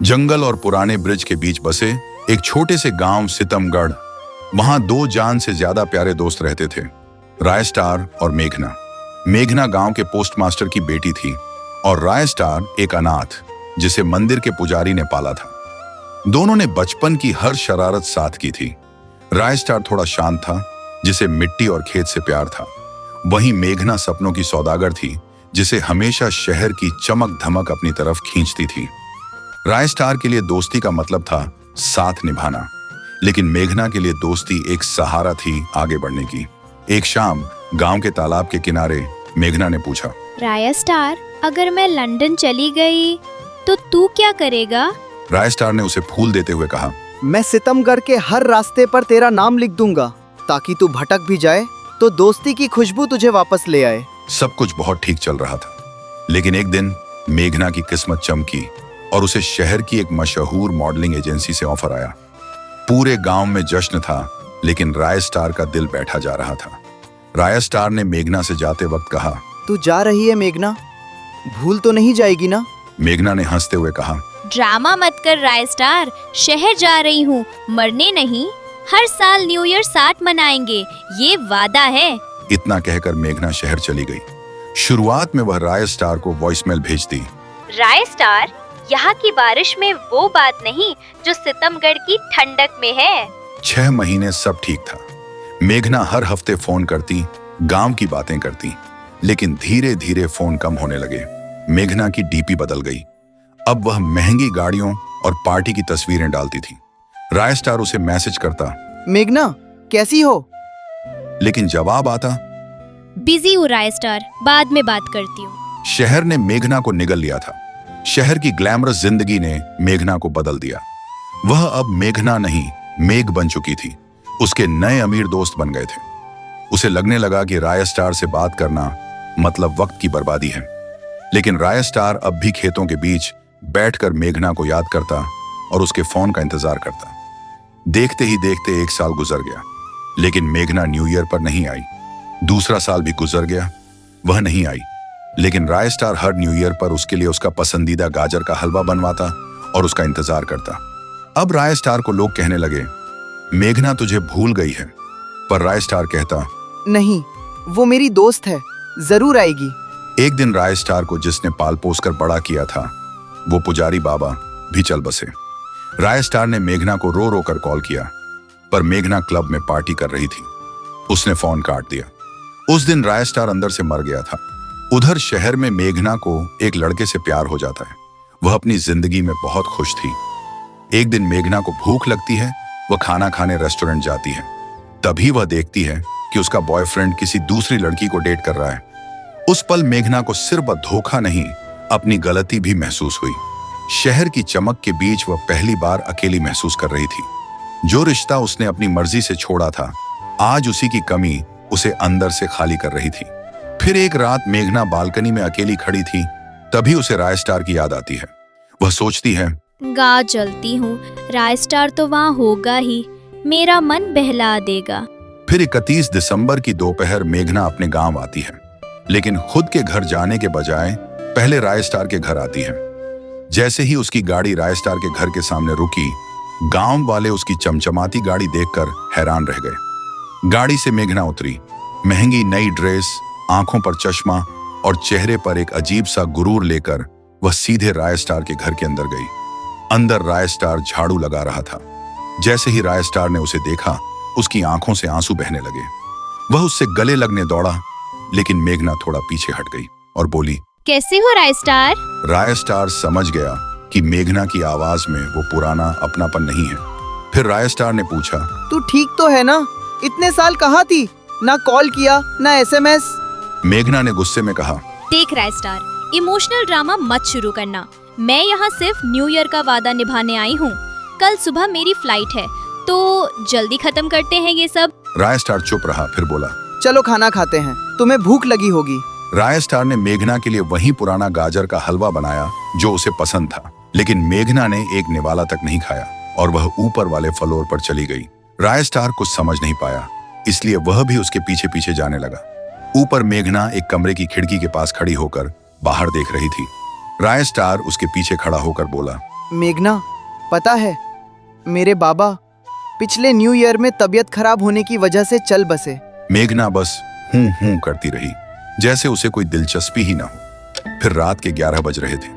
जंगल और पुराने ब्रिज के बीच बसे एक छोटे से गांव सितमगढ़। वहां दो जान से ज्यादा प्यारे दोस्त रहते थे, राय स्टार और मेघना। मेघना गांव के पोस्टमास्टर की बेटी थी और राय स्टार एक अनाथ जिसे मंदिर के पुजारी ने पाला था। दोनों ने बचपन की हर शरारत साथ की थी। राय स्टार थोड़ा शांत था, जिसे मिट्टी और खेत से प्यार था। वहीं मेघना सपनों की सौदागर थी, जिसे हमेशा शहर की चमक धमक अपनी तरफ खींचती थी। राय स्टार के लिए दोस्ती का मतलब था साथ निभाना, लेकिन मेघना के लिए दोस्ती एक सहारा थी आगे बढ़ने की। एक शाम गांव के तालाब के किनारे मेघना ने पूछा, राय स्टार, अगर मैं लंदन चली गई तो तू क्या करेगा? राय स्टार ने उसे फूल देते हुए कहा, मैं सितमगढ़ के हर रास्ते पर तेरा नाम लिख दूंगा, ताकि तू भटक भी जाए तो दोस्ती की खुशबू तुझे वापस ले आए। सब कुछ बहुत ठीक चल रहा था, लेकिन एक दिन मेघना की किस्मत चमकी और उसे शहर की एक मशहूर मॉडलिंग एजेंसी से ऑफर आया। पूरे गांव में जश्न था, लेकिन राय स्टार का दिल बैठा जा रहा था। राय स्टार ने मेघना से जाते वक्त कहा, तू जा रही है मेघना, भूल तो नहीं जाएगी ना? मेघना ने हंसते हुए कहा, ड्रामा मत कर राय स्टार, शहर जा रही हूँ, मरने नहीं। हर साल न्यू ईयर साथ मनाएंगे, ये वादा है। इतना कहकर मेघना शहर चली गई। शुरुआत में वह राय स्टार को वॉइसमेल भेजती, राय स्टार, यहाँ की बारिश में वो बात नहीं जो सितमगढ़ की ठंडक में है। 6 महीने सब ठीक था। मेघना हर हफ्ते फोन करती, गांव की बातें करती, लेकिन धीरे धीरे फोन कम होने लगे। मेघना की डीपी बदल गई। अब वह महंगी गाड़ियों और पार्टी की तस्वीरें डालती थी। राय स्टार उसे मैसेज करता, मेघना कैसी हो? लेकिन जवाब आता, बिजी हूँ राय स्टार, बाद में बात करती हूँ। शहर ने मेघना को निगल लिया था। शहर की ग्लैमरस जिंदगी ने मेघना को बदल दिया। वह अब मेघना नहीं, मेघ बन चुकी थी। उसके नए अमीर दोस्त बन गए थे। उसे लगने लगा कि राय स्टार से बात करना मतलब वक्त की बर्बादी है। लेकिन राय स्टार अब भी खेतों के बीच बैठकर मेघना को याद करता और उसके फोन का इंतजार करता। देखते ही देखते 1 साल गुजर गया, लेकिन मेघना न्यू ईयर पर नहीं आई। दूसरा साल भी गुजर गया, वह नहीं आई। लेकिन राय स्टार हर न्यू ईयर पर उसके लिए उसका पसंदीदा गाजर का हलवा बनवाता और उसका इंतजार करता। अब राय स्टार को लोग कहने लगे, मेघना तुझे भूल गई है। पर राय स्टार कहता, नहीं, वो मेरी दोस्त है, जरूर आएगी। एक दिन राय स्टार को जिसने पाल पोस कर बड़ा किया था, वो पुजारी बाबा भी चल बसे। राय स्टार ने मेघना को रो रो कर कॉल किया, पर मेघना क्लब में पार्टी कर रही थी। उसने फोन काट दिया। उस दिन राय स्टार अंदर से मर गया था। उधर शहर में मेघना को एक लड़के से प्यार हो जाता है। वह अपनी जिंदगी में बहुत खुश थी। एक दिन मेघना को भूख लगती है। वह खाना खाने रेस्टोरेंट जाती है। तभी वह देखती है कि उसका बॉयफ्रेंड किसी दूसरी लड़की को डेट कर रहा है। उस पल मेघना को सिर्फ धोखा नहीं, अपनी गलती भी महसूस हुई। शहर की चमक के बीच वह पहली बार अकेली महसूस कर रही थी। जो रिश्ता उसने अपनी मर्जी से छोड़ा था, आज उसी की कमी उसे अंदर से खाली कर रही थी। फिर एक रात मेघना बालकनी में अकेली खड़ी थी। तभी उसे राय स्टार की याद आती है। वह सोचती है, गा जलती हूँ, राय स्टार तो वहाँ होगा ही, मेरा मन बहला देगा। फिर 31 दिसंबर की दोपहर मेघना अपने गांव आती है, लेकिन खुद के घर जाने के बजाय पहले राय स्टार के घर आती है। जैसे ही उसकी गाड़ी राय स्टार के घर के सामने रुकी, गांव वाले उसकी चमचमाती गाड़ी देखकर हैरान रह गए। गाड़ी से मेघना उतरी। महंगी नई ड्रेस, आंखों पर चश्मा और चेहरे पर एक अजीब सा गुरूर लेकर वह सीधे राय स्टार के घर के अंदर गई। अंदर राय स्टार झाड़ू लगा रहा था। जैसे ही राय स्टार ने उसे देखा, उसकी आंखों से आंसू बहने लगे। वह उससे गले लगने दौड़ा, लेकिन मेघना थोड़ा पीछे हट गई और बोली, कैसे हो राय स्टार? राय स्टार समझ गया कि मेघना की आवाज में वो पुराना अपनापन नहीं है। फिर राय स्टार ने पूछा, तू ठीक तो है ना? इतने साल कहाँ थी? ना कॉल किया, ना SMS। मेघना ने गुस्से में कहा, देख राय स्टार, इमोशनल ड्रामा मत शुरू करना। मैं यहाँ सिर्फ न्यू ईयर का वादा निभाने आई हूँ। कल सुबह मेरी फ्लाइट है, तो जल्दी खत्म करते हैं ये सब। राय स्टार चुप रहा, फिर बोला, चलो खाना खाते हैं, तुम्हें भूख लगी होगी। राय स्टार ने मेघना के लिए वही पुराना गाजर का हलवा बनाया जो उसे पसंद था, लेकिन मेघना ने एक निवाला तक नहीं खाया और वह ऊपर वाले फ्लोर पर चली गई। राय स्टार कुछ समझ नहीं पाया, इसलिए वह भी उसके पीछे पीछे जाने लगा। ऊपर मेघना एक कमरे की खिड़की के पास खड़ी होकर बाहर देख रही थी। राय स्टार उसके पीछे खड़ा होकर बोला, मेघना, पता है मेरे बाबा पिछले न्यू ईयर में तबीयत खराब होने की वजह से चल बसे। मेघना बस हूं हूं करती रही, जैसे उसे कोई दिलचस्पी ही ना हो। फिर रात के 11 बज रहे थे।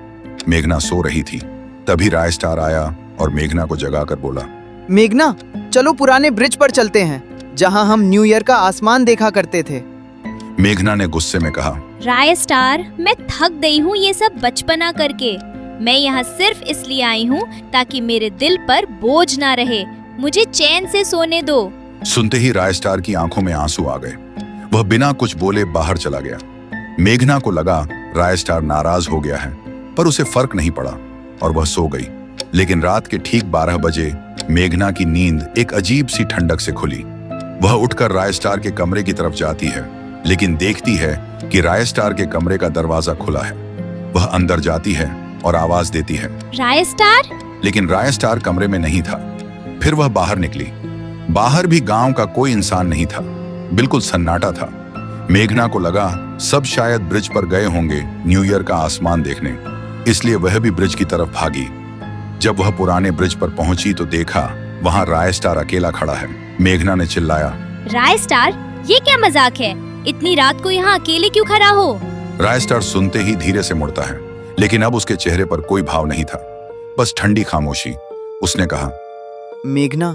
मेघना सो रही थी। तभी राय स्टार आया और मेघना को जगाकर बोला, मेघना, चलो पुराने ब्रिज पर चलते हैं जहां हम न्यू ईयर का आसमान देखा करते थे। मेघना ने गुस्से में कहा, राय स्टार, मैं थक गई हूँ ये सब बचपना करके। मैं यहाँ सिर्फ इसलिए आई हूँ ताकि मेरे दिल पर बोझ ना रहे। मुझे चैन से सोने दो। सुनते ही राय स्टार की आंखों में आंसू आ गए। वह बिना कुछ बोले बाहर चला गया। मेघना को लगा राय स्टार नाराज हो गया है, पर उसे फर्क नहीं पड़ा और वह सो गई। लेकिन रात के ठीक 12 बजे मेघना की नींद एक अजीब सी ठंडक से खुली। वह उठकर राय स्टार के कमरे की तरफ जाती है, लेकिन देखती है कि राय स्टार के कमरे का दरवाजा खुला है। वह अंदर जाती है और आवाज देती है, राय स्टार। लेकिन राय स्टार कमरे में नहीं था। फिर वह बाहर निकली। बाहर भी गांव का कोई इंसान नहीं था, बिल्कुल सन्नाटा था। मेघना को लगा सब शायद ब्रिज पर गए होंगे न्यू ईयर का आसमान देखने, इसलिए वह भी ब्रिज की तरफ भागी। जब वह पुराने ब्रिज पर पहुंची तो देखा वहां राय स्टार अकेला खड़ा है। मेघना ने चिल्लाया, राय स्टार, ये क्या मजाक है? इतनी रात को यहाँ अकेले क्यों खड़ा हो? राय स्टार सुनते ही धीरे से मुड़ता है, लेकिन अब उसके चेहरे पर कोई भाव नहीं था, बस ठंडी खामोशी। उसने कहा, मेघना,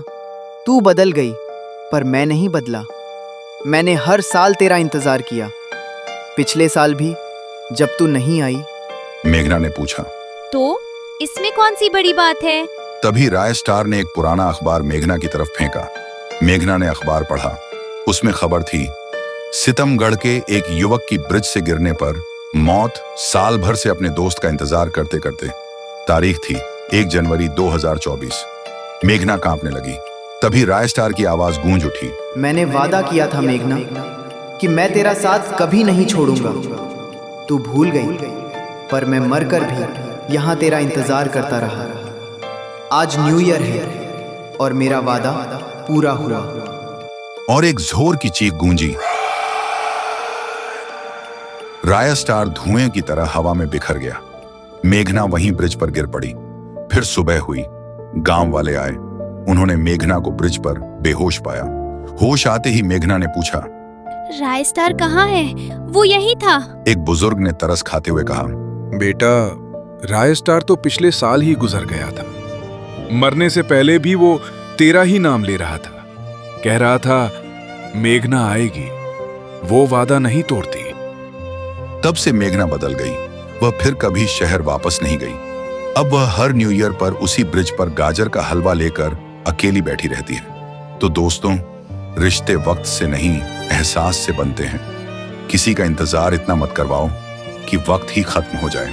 तू बदल गई पर मैं नहीं बदला। मैंने हर साल तेरा इंतजार किया, पिछले साल भी जब तू नहीं आई। मेघना ने पूछा। तो इसमें कौन सी बड़ी बात है? तभी राय स्टार ने एक पुराना अखबार मेघना की तरफ फेंका। मेघना ने अखबार पढ़ा। उसमें खबर थी, सितमगढ़ के एक युवक की ब्रिज से गिरने पर मौत। साल भर से अपने दोस्त का इंतजार करते करते। तारीख थी 1 जनवरी 2024। मेघना कांपने लगी। तभी राय स्टार की आवाज गूंज उठी, मैंने वादा किया था मेघना कि मैं तेरा साथ कभी नहीं छोड़ूंगा। तू भूल गई, पर मैं मरकर भी यहाँ तेरा इंतजार करता रहा। आज न्यू ईयर है और मेरा वादा पूरा हुआ। और एक जोर की चीख गूंजी। राय स्टार धुएं की तरह हवा में बिखर गया। मेघना वहीं ब्रिज पर गिर पड़ी। फिर सुबह हुई। गांव वाले आए। उन्होंने मेघना को ब्रिज पर बेहोश पाया। होश आते ही मेघना ने पूछा, राय स्टार कहाँ है? वो यही था। एक बुजुर्ग ने तरस खाते हुए कहा, बेटा, राय स्टार तो पिछले साल ही गुजर गया था। मरने से पहले भी वो तेरा ही नाम ले रहा था। कह रहा था मेघना आएगी, वो वादा नहीं तोड़ती। तब से मेघना बदल गई। वह फिर कभी शहर वापस नहीं गई। अब वह हर न्यू ईयर पर उसी ब्रिज पर गाजर का हलवा लेकर अकेली बैठी रहती है। तो दोस्तों, रिश्ते वक्त से नहीं एहसास से बनते हैं। किसी का इंतजार इतना मत करवाओ कि वक्त ही खत्म हो जाए।